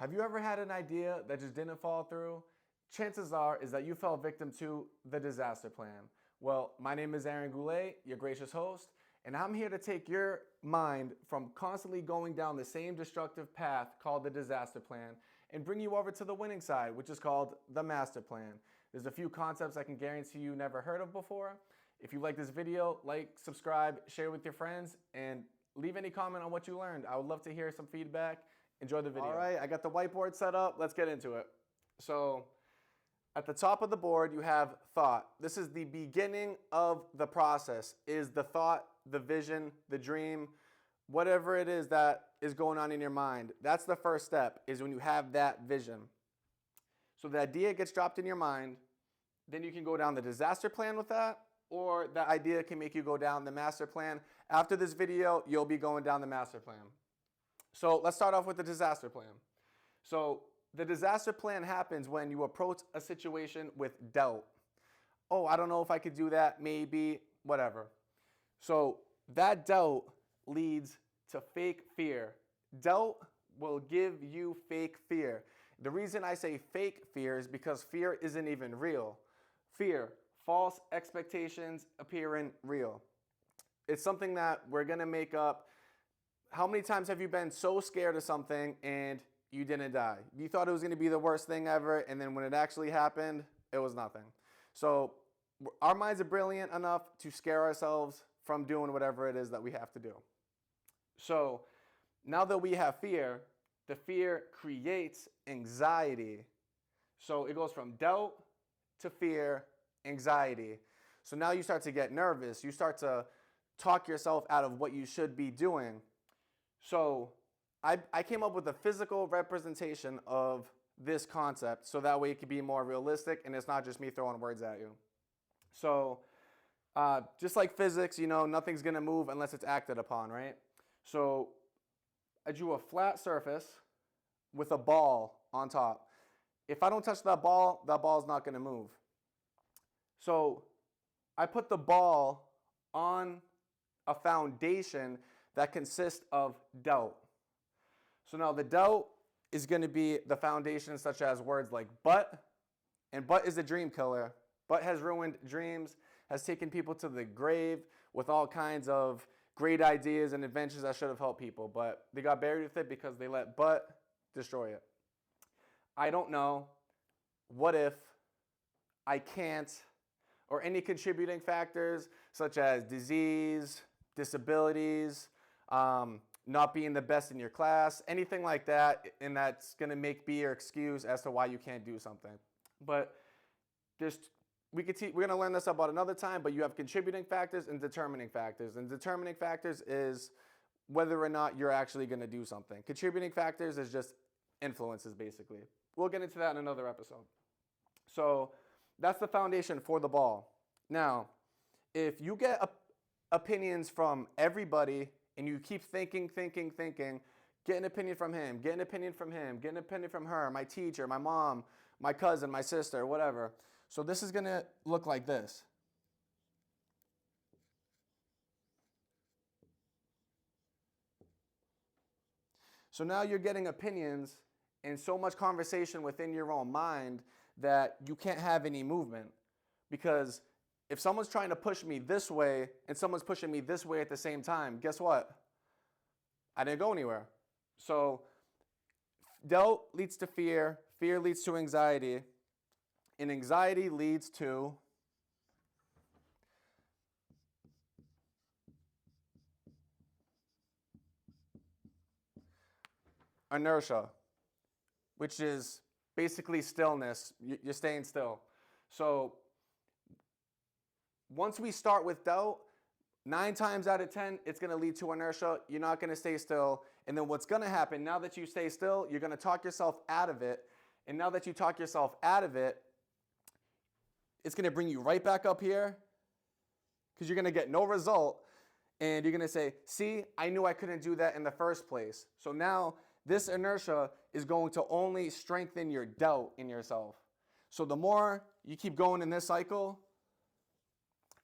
Have you ever had an idea that just didn't fall through? Chances are is that you fell victim to the disaster plan. Well, my name is Aaron Goulet, your gracious host, and I'm here to take your mind from constantly going down the same destructive path called the disaster plan and bring you over to the winning side, which is called the master plan. There's a few concepts I can guarantee you never heard of before. If you like this video, like, subscribe, share with your friends, and leave any comment on what you learned. I would love to hear some feedback. Enjoy the video. All right, I got the whiteboard set up. Let's get into it. So at the top of the board, you have thought. This is the beginning of the process, is the thought, the vision, the dream, whatever it is that is going on in your mind. That's the first step, is when you have that vision. So the idea gets dropped in your mind, then you can go down the disaster plan with that, or that idea can make you go down the master plan. After this video, you'll be going down the master plan. So let's start off with the disaster plan. So the disaster plan happens when you approach a situation with doubt. Oh, I don't know if I could do that, maybe, whatever. So that doubt leads to fake fear. Doubt will give you fake fear. The reason I say fake fear is because fear isn't even real. Fear, false expectations appearing real. It's something that we're gonna make up. How many times have you been so scared of something and you didn't die? You thought it was gonna be the worst thing ever, and then when it actually happened, it was nothing. So our minds are brilliant enough to scare ourselves from doing whatever it is that we have to do. So now that we have fear, the fear creates anxiety. So it goes from doubt to fear, anxiety. So now you start to get nervous. You start to talk yourself out of what you should be doing. So I came up with a physical representation of this concept so that way it can be more realistic and it's not just me throwing words at you. So just like physics, you know, nothing's going to move unless it's acted upon, right? So I drew a flat surface with a ball on top. If I don't touch that ball's not going to move. So I put the ball on a foundation that consists of doubt. So now the doubt is going to be the foundation such as words like but, and but is a dream killer. But has ruined dreams, has taken people to the grave with all kinds of great ideas and inventions that should have helped people, but they got buried with it because they let but destroy it. I don't know, what if, I can't, or any contributing factors such as disease, disabilities, not being the best in your class, anything like that, and that's going to be your excuse as to why you can't do something. But we're going to learn this about another time, but you have contributing factors and determining factors. And determining factors is whether or not you're actually going to do something. Contributing factors is just influences, basically. We'll get into that in another episode. So that's the foundation for the ball. Now, if you get opinions from everybody and you keep thinking, get an opinion from him, get an opinion from him, get an opinion from her, my teacher, my mom, my cousin, my sister, whatever. So this is going to look like this. So now you're getting opinions and so much conversation within your own mind that you can't have any movement. Because if someone's trying to push me this way and someone's pushing me this way at the same time, guess what? I didn't go anywhere. So doubt leads to fear, fear leads to anxiety, and anxiety leads to inertia, which is basically stillness. You're staying still. So once we start with doubt, 9 times out of 10, it's going to lead to inertia. You're not going to stay still. And then what's going to happen, now that you stay still, you're going to talk yourself out of it. And now that you talk yourself out of it, it's going to bring you right back up here because you're going to get no result. And you're going to say, see, I knew I couldn't do that in the first place. So now this inertia is going to only strengthen your doubt in yourself. So the more you keep going in this cycle,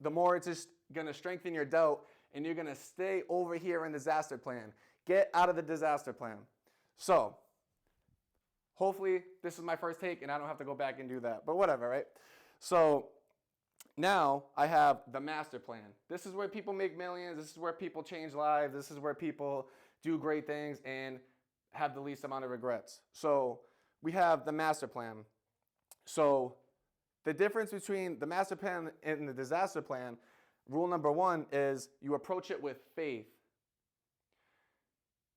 the more it's just going to strengthen your doubt, and you're going to stay over here in disaster plan. Get out of the disaster plan. So Hopefully, this is my first take and I don't have to go back and do that. But whatever, right? So now I have the master plan. This is where people make millions. This is where people change lives. This is where people do great things and have the least amount of regrets. So we have the master plan. So the difference between the master plan and the disaster plan, rule number one is you approach it with faith.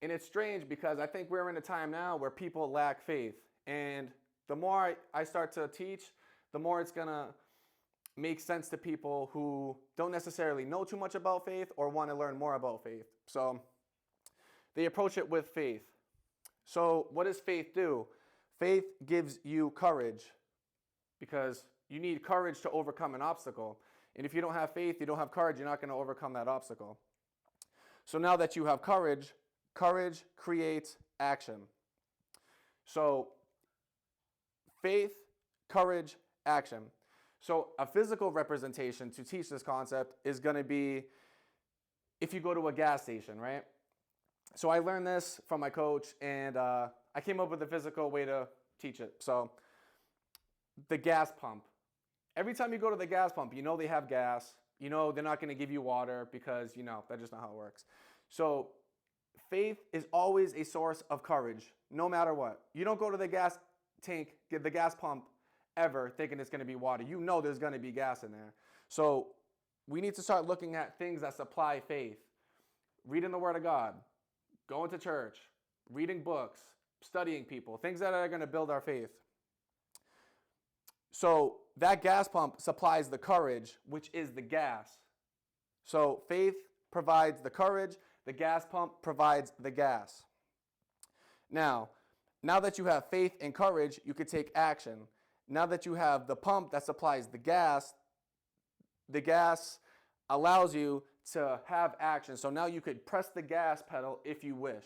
And it's strange because I think we're in a time now where people lack faith. And the more I start to teach, the more it's going to make sense to people who don't necessarily know too much about faith or want to learn more about faith. So they approach it with faith. So what does faith do? Faith gives you courage because you need courage to overcome an obstacle. And if you don't have faith, you don't have courage, you're not going to overcome that obstacle. So now that you have courage, courage creates action. So faith, courage, action. So a physical representation to teach this concept is going to be if you go to a gas station, right? So I learned this from my coach, and I came up with a physical way to teach it. So the gas pump. Every time you go to the gas pump, you know they have gas. You know they're not going to give you water because, that's just not how it works. So faith is always a source of courage, no matter what. You don't go to the gas tank, get the gas pump ever thinking it's going to be water. You know there's going to be gas in there. So we need to start looking at things that supply faith. Reading the Word of God, going to church, reading books, studying people, things that are going to build our faith. So that gas pump supplies the courage, which is the gas. So faith provides the courage, the gas pump provides the gas. Now that you have faith and courage, you could take action. Now that you have the pump that supplies the gas allows you to have action. So now you could press the gas pedal if you wish.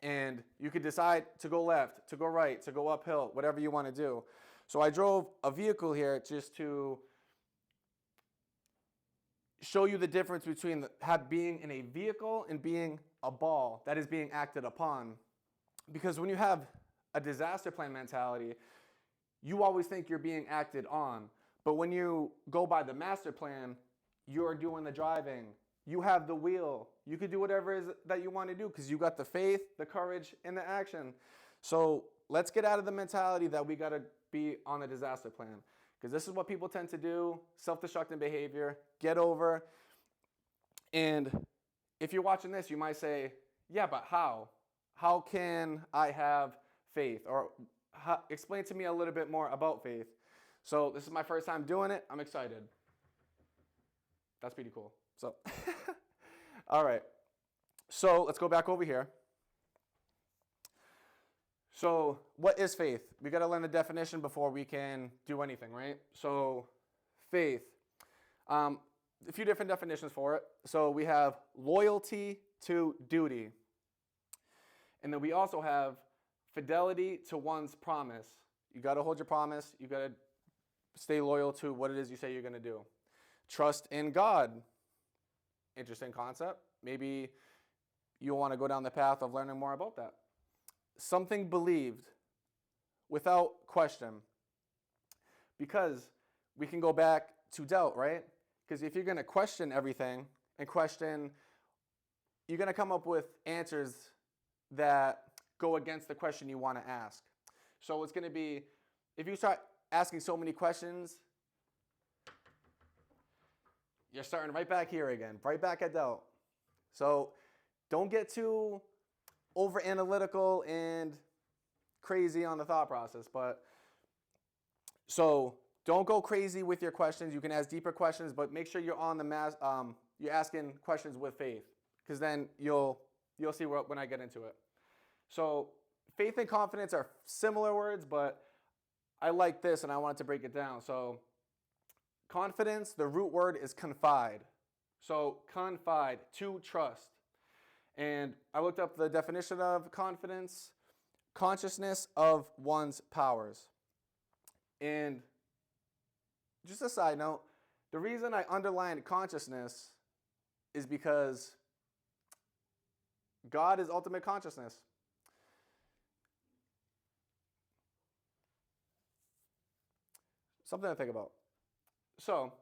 And you could decide to go left, to go right, to go uphill, whatever you want to do. So I drove a vehicle here just to show you the difference between being in a vehicle and being a ball that is being acted upon. Because when you have a disaster plan mentality, you always think you're being acted on. But when you go by the master plan, you're doing the driving. You have the wheel. You can do whatever it is that you want to do because you got the faith, the courage, and the action. So let's get out of the mentality that we got to be on the disaster plan, because this is what people tend to do, self-destructing behavior, get over. And if you're watching this, you might say, yeah, but how? How can I have faith? Or explain to me a little bit more about faith. So this is my first time doing it. I'm excited. That's pretty cool. So, all right. So let's go back over here. So what is faith? We got to learn the definition before we can do anything, right? So faith, a few different definitions for it. So we have loyalty to duty. And then we also have fidelity to one's promise. You got to hold your promise. You got to stay loyal to what it is you say you're going to do. Trust in God. Interesting concept. Maybe you'll want to go down the path of learning more about that. Something believed without question. Because we can go back to doubt, right? Because if you're going to question everything and question, you're going to come up with answers that go against the question you want to ask. So it's going to be, if you start asking so many questions, you're starting right back here again, right back at doubt. So don't get too over analytical and crazy on the thought process. But so don't go crazy with your questions. You can ask deeper questions, but make sure you're on the you're asking questions with faith, because then you'll see when I get into it. So faith and confidence are similar words, but I like this and I wanted to break it down. So confidence, the root word is confide. So confide, to trust. And I looked up the definition of confidence: consciousness of one's powers. And just a side note, the reason I underlined consciousness is because God is ultimate consciousness. Something to think about. So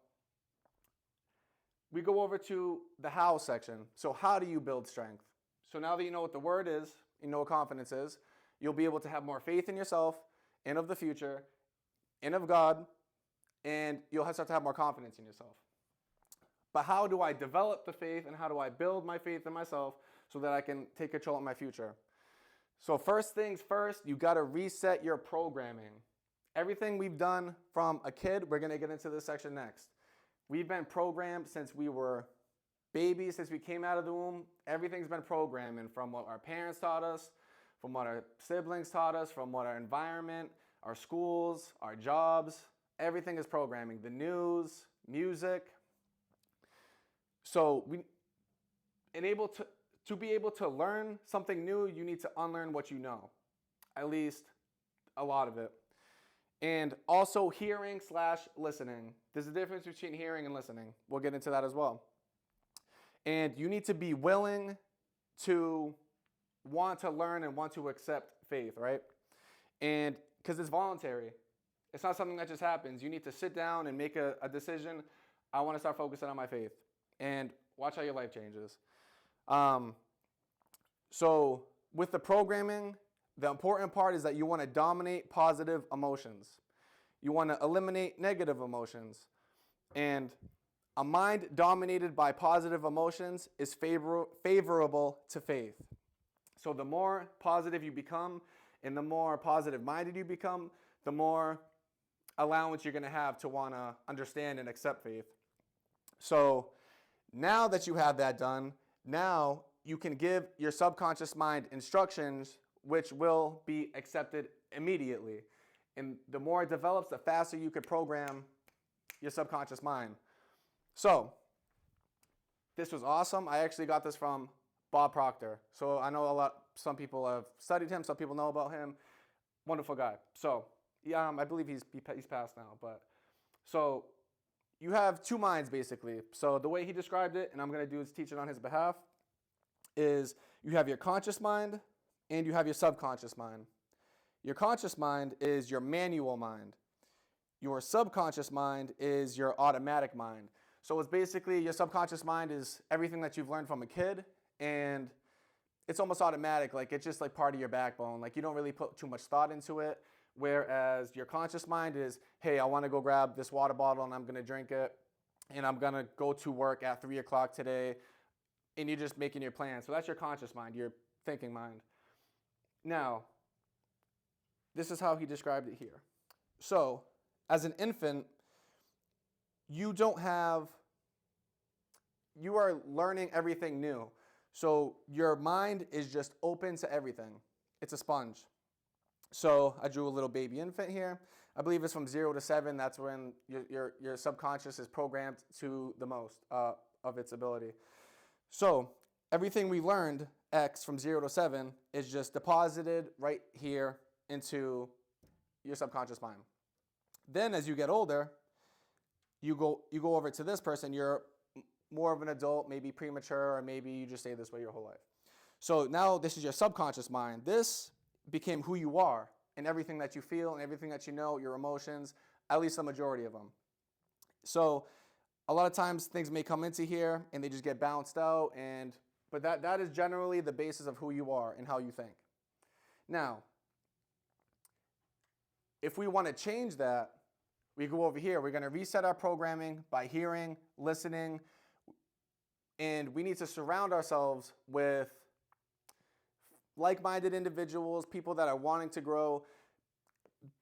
we go over to the how section. So how do you build strength? So now that you know what the word is, you know what confidence is, you'll be able to have more faith in yourself and of the future and of God, and you'll start to have more confidence in yourself. But how do I develop the faith and how do I build my faith in myself so that I can take control of my future? So first things first, you got to reset your programming. Everything we've done from a kid, we're going to get into this section next. We've been programmed since we were babies, since we came out of the womb. Everything's been programming from what our parents taught us, from what our siblings taught us, from what our environment, our schools, our jobs. Everything is programming. The news, music. So to be able to learn something new, you need to unlearn what you know, at least a lot of it. And also hearing/listening. There's a difference between hearing and listening. We'll get into that as well. And you need to be willing to want to learn and want to accept faith, right? And because it's voluntary. It's not something that just happens. You need to sit down and make a decision. I want to start focusing on my faith. And watch how your life changes. So with the programming, the important part is that you want to dominate positive emotions. You want to eliminate negative emotions. And a mind dominated by positive emotions is favorable to faith. So the more positive you become and the more positive minded you become, the more allowance you're going to have to want to understand and accept faith. So now that you have that done, now you can give your subconscious mind instructions which will be accepted immediately. And the more it develops, the faster you could program your subconscious mind. So this was awesome. I actually got this from Bob Proctor. So I know some people have studied him, some people know about him. Wonderful guy. So yeah, I believe he's passed now. But so you have two minds basically. So the way he described it, and I'm going to do is teach it on his behalf, is you have your conscious mind and you have your subconscious mind. Your conscious mind is your manual mind. Your subconscious mind is your automatic mind. So it's basically your subconscious mind is everything that you've learned from a kid, and it's almost automatic. Like it's just like part of your backbone. Like you don't really put too much thought into it. Whereas your conscious mind is, hey, I want to go grab this water bottle and I'm going to drink it, and I'm going to go to work at 3 o'clock today, and you're just making your plan. So that's your conscious mind, your thinking mind. Now, this is how he described it here. So, as an infant, you are learning everything new. So your mind is just open to everything. It's a sponge. So I drew a little baby infant here. I believe it's from 0 to 7. That's when your subconscious is programmed to the most of its ability. So everything we learned, X from 0 to 7, is just deposited right here into your subconscious mind. Then as you get older, you go over to this person. You're more of an adult, maybe premature, or maybe you just stay this way your whole life. So now this is your subconscious mind. This became who you are and everything that you feel and everything that you know, your emotions, at least the majority of them. So a lot of times things may come into here and they just get bounced out, but that is generally the basis of who you are and how you think. Now, if we want to change that, we go over here. We're going to reset our programming by hearing, listening, and we need to surround ourselves with like-minded individuals, people that are wanting to grow,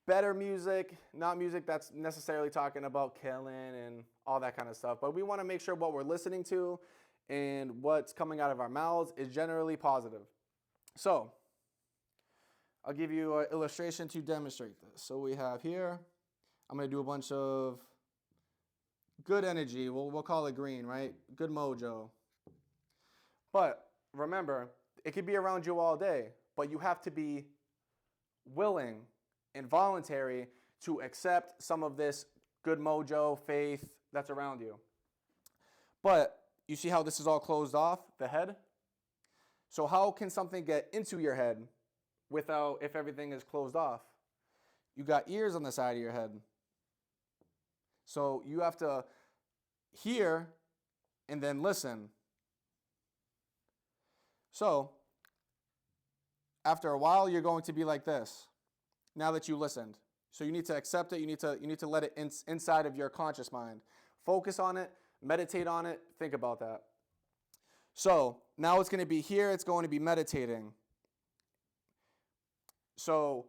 better music, not music that's necessarily talking about killing and all that kind of stuff, but we want to make sure what we're listening to and what's coming out of our mouths is generally positive. So I'll give you an illustration to demonstrate this. So we have here, I'm going to do a bunch of good energy. We'll call it green, right? Good mojo. But remember, it could be around you all day, but you have to be willing and voluntary to accept some of this good mojo, faith that's around you. But you see how this is all closed off, the head? So how can something get into your head if everything is closed off? You got ears on the side of your head. So you have to hear and then listen. So after a while, you're going to be like this. Now that you listened, so you need to accept it. You need to let it inside of your conscious mind. Focus on it, meditate on it, think about that. So now it's going to be here. It's going to be meditating. So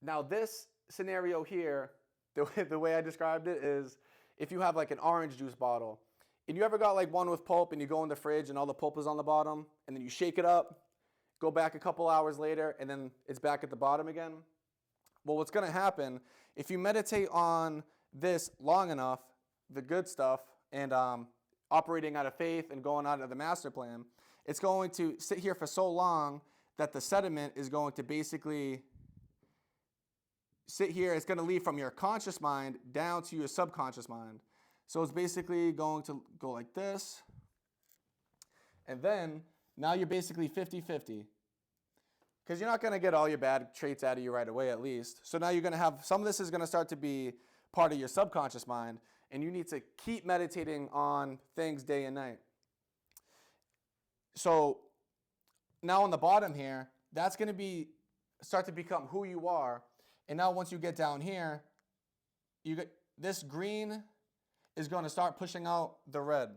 now this scenario here, the way I described it is, if you have like an orange juice bottle, and you ever got like one with pulp, and you go in the fridge and all the pulp is on the bottom, and then you shake it up, go back a couple hours later, and then it's back at the bottom again. Well, what's going to happen, if you meditate on this long enough, the good stuff, and operating out of faith and going out of the master plan, it's going to sit here for so long that the sediment is going to basically sit here. It's going to leave from your conscious mind down to your subconscious mind. So it's basically going to go like this. And then now you're basically 50-50. Because you're not going to get all your bad traits out of you right away, at least. So now you're going to have, some of this is going to start to be part of your subconscious mind, and you need to keep meditating on things day and night. So now on the bottom here, that's going to start to become who you are. And now once you get down here, this green is going to start pushing out the red,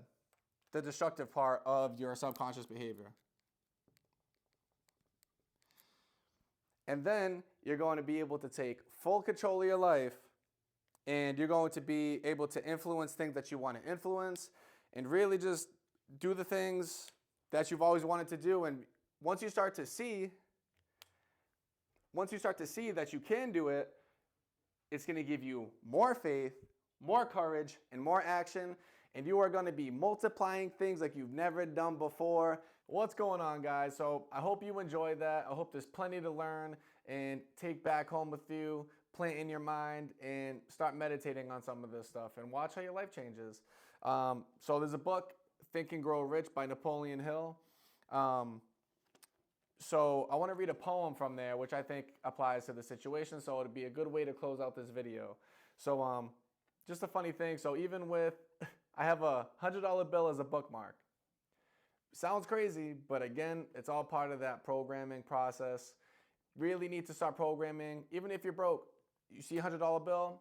the destructive part of your subconscious behavior. And then you're going to be able to take full control of your life, and you're going to be able to influence things that you want to influence, and really just do the things that you've always wanted to do. And once you start to see that you can do it, it's going to give you more faith, more courage, and more action. And you are going to be multiplying things like you've never done before. What's going on, guys? So I hope you enjoyed that. I hope there's plenty to learn and take back home with you, plant in your mind, and start meditating on some of this stuff and watch how your life changes. So there's a book, Think and Grow Rich by Napoleon Hill. So I want to read a poem from there, which I think applies to the situation. So it'd be a good way to close out this video. So just a funny thing. So even with, I have a $100 bill as a bookmark. Sounds crazy, but again, it's all part of that programming process. Really need to start programming. Even if you're broke, you see a $100 bill,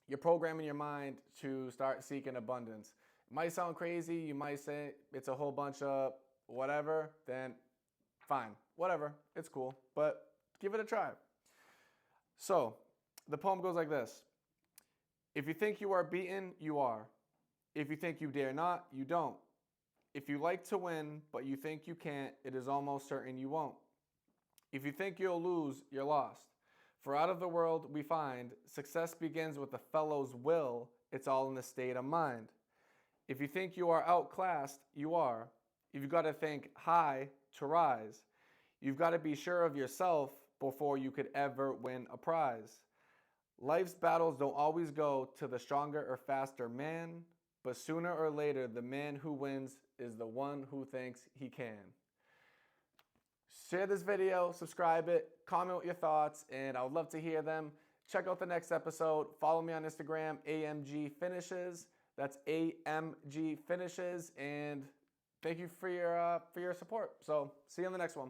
you're programming your mind to start seeking abundance. It might sound crazy. You might say it's a whole bunch of whatever, then fine, whatever, it's cool, but give it a try. So the poem goes like this. If you think you are beaten, you are. If you think you dare not, you don't. If you like to win, but you think you can't, it is almost certain you won't. If you think you'll lose, you're lost. For out of the world we find, success begins with the fellow's will. It's all in the state of mind. If you think you are outclassed, you are. You've got to think high to rise. You've got to be sure of yourself before you could ever win a prize. Life's battles don't always go to the stronger or faster man, but sooner or later, the man who wins is the one who thinks he can. Share this video, subscribe it, comment with your thoughts, and I would love to hear them. Check out the next episode. Follow me on Instagram, AMG Finishes. That's AMG Finishes, and thank you for your support. So see you on the next one.